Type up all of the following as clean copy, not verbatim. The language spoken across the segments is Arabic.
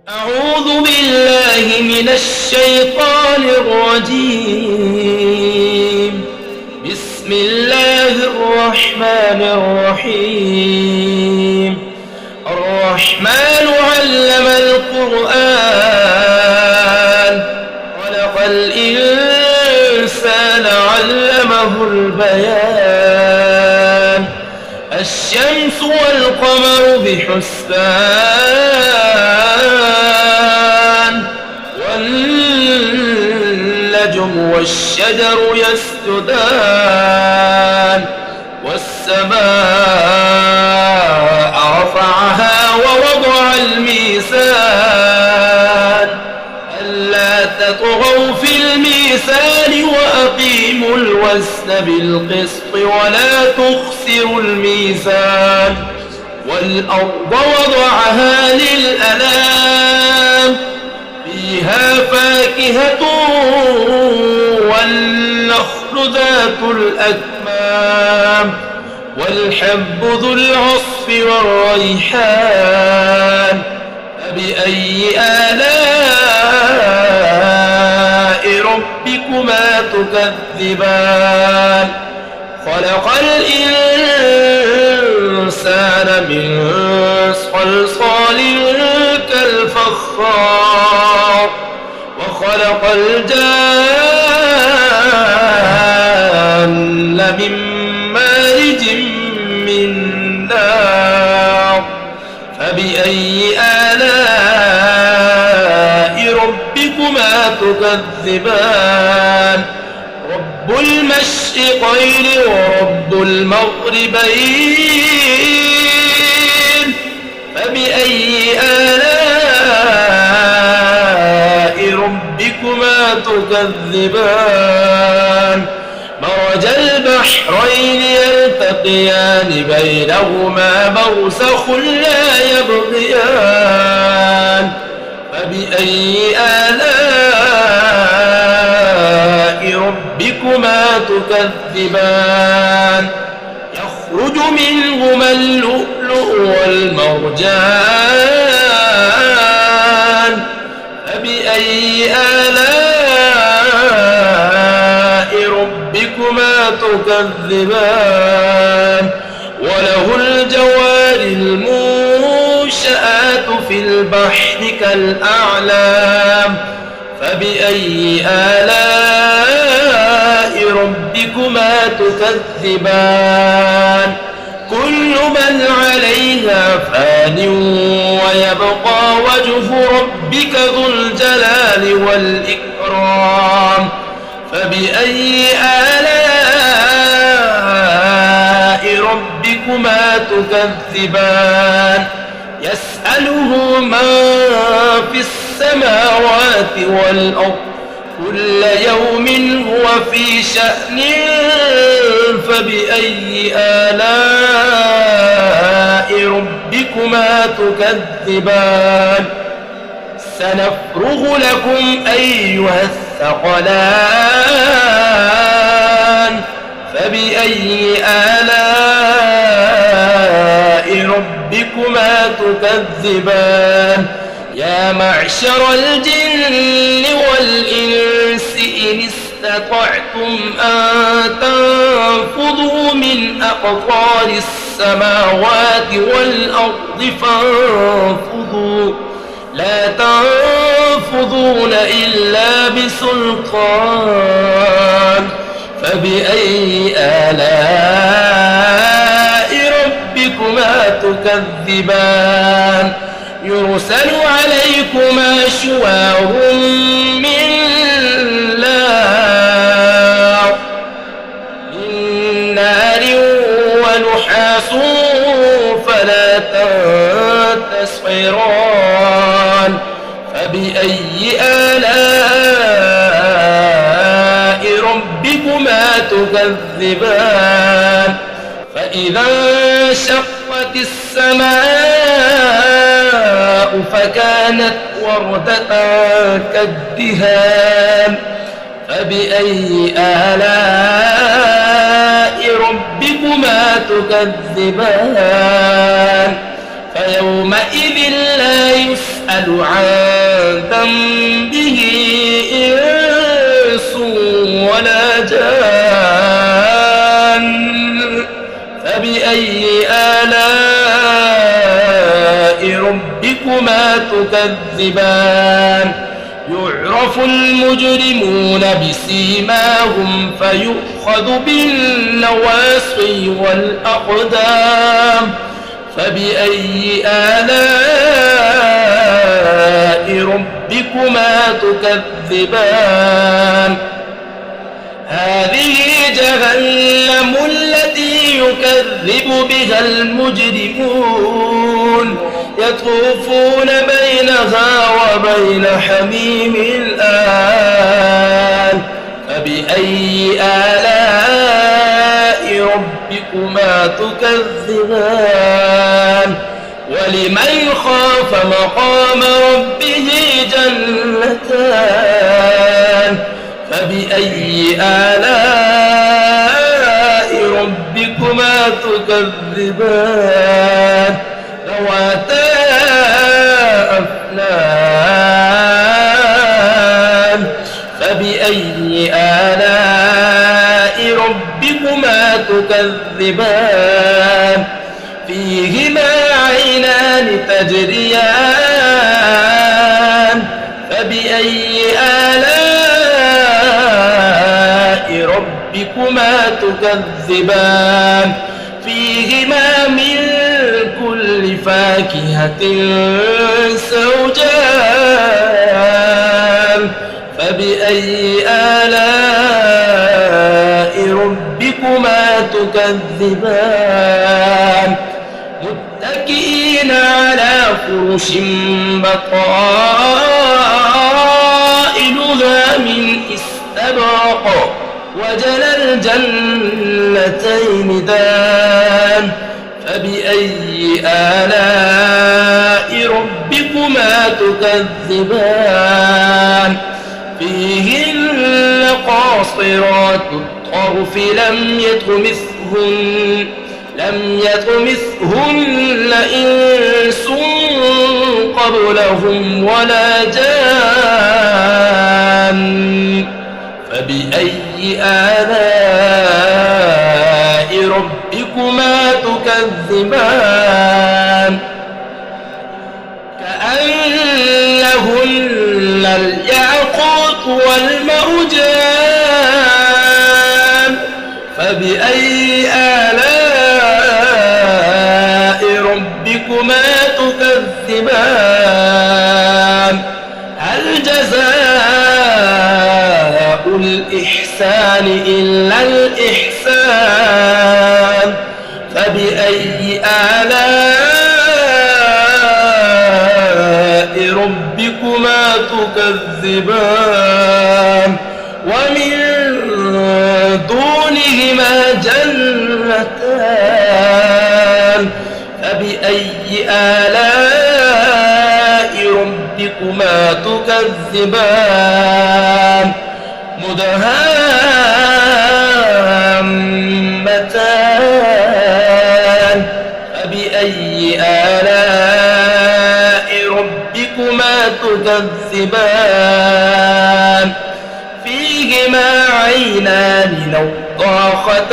أعوذ بالله من الشيطان الرجيم. بسم الله الرحمن الرحيم. الرحمن علم القرآن، خلق الإنسان علمه البيان. الشمس والقمر بحسبان، والنجم والشجر يسجدان. والسماء رفعها ووضع الميزان، ألا تطغوا في الميزان وأقيموا الوزن بالقسط ولا تخسروا الميزان. والأرض وضعها للأنام، فيها فاكهة والنخل ذات الأكمام، والحب ذو العصف والريحان. فبأي آلاء ربكما تكذبان؟ خلق الإنسان من صلصال كالفخار، وخلق الجان من مارج من نار. فبأي آلاء ربكما تكذبان؟ رب المشرقين ورب المغربين. فبأي آلاء ربكما تكذبان؟ مرج البحرين يلتقيان بينهما برزخ لا يبغيان. فبأي آلاء ربكما تكذبان؟ يخرج منهما اللؤلؤ والمرجان. فبأي آلاء ربكما تكذبان؟ وله الجوار المنشآت في البحر كالأعلام. فبأي آلاء ربكما تكذبان؟ كل من عليها فان ويبقى وجه ربك ذو الجلال والإكرام. فبأي آلاء ربكما تكذبان؟ يسأله من في السماوات والأرض كل يوم هو في شأن. فبأي آلاء ربكما تكذبان؟ سنفرغ لكم أيها الثقلان. فبأي آلاء ربكما تكذبان؟ يا معشر الجن والإنس إن استطعتم أن تنفذوا من أقطار السماوات والأرض فانفذوا، لا تنفذون إلا بسلطان. فبأي آلاء ربكما تكذبان؟ يرسل عليكما شواظ من نار ونحاس فلا تنتصران. فبأي آلاء ربكما تكذبان؟ فإذا انشقت السماء فكانت وردة كالدهان. فبأي آلاء ربكما تكذبان؟ فيومئذ لا يسأل يسأل عن ذنبه إنس ولا جان فبأي آلاء ربكما تكذبان يعرف المجرمون بسيماهم فيؤخذ بالنواصي والأقدام فبأي آلاء ربكما تكذبان هذه جهنم التي يكذب بها المجرمون يطوفون بينها وبين حميم آن فبأي آلاء ربكما تكذبان ولمن خاف مقام ربه جنتان فبأي آلاء ربكما تكذبان ذواتا أفنان فبأي آلاء ربكما تكذبان فيهما عينان تجريان فبأي آلاء ربكما تكذبان فيهما من كل فاكهة زوجان فبأي آلاء ربكما تكذبان متكئين على فرش بطائنها من استبرق وجنى الجنتين دان فبأي آلاء ربكما تكذبان فيهن قاصرات الطرف لم يطمثهن إنس قبلهم ولا جان فبأي آلاء ربكما تكذبان كأنهن الياقوت والمرجان فبأي آلاء ربكما تكذبان هل جزاء الإحسان إلا الإحسان فبأي آلاء ربكما تكذبان ومن دونهما جنتان فبأي آلاء ربكما تكذبان مدهامتان فبأي آلاء ربكما تكذبان فيهما عينان نضاختان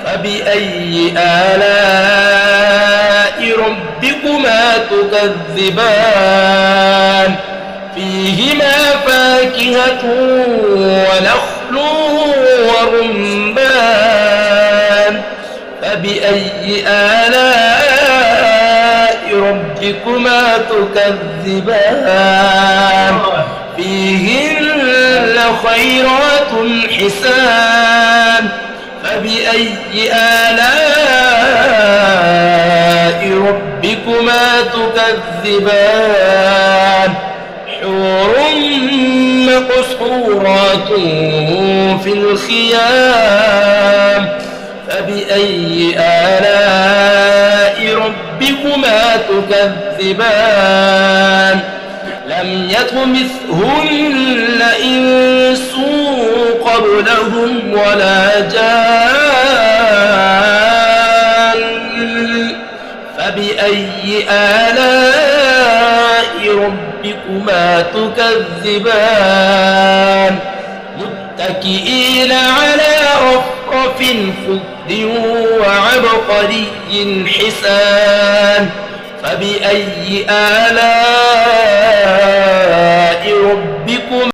فبأي آلاء ربكما تكذبان فيهما فاكهة ونخل ورمان فبأي آلاء ربكما تكذبان فيهن خيرات حسان فبأي آلاء ربكما تكذبان حور مقصورات في الخيام فبأي آلاء ربكما تكذبان لم يطمثهن إنس قبلهم ولا جان فبأي آلاء ربكما تكذبان متكئين على رفرف خضر وعبقري حسان فبأي آلاء ربكما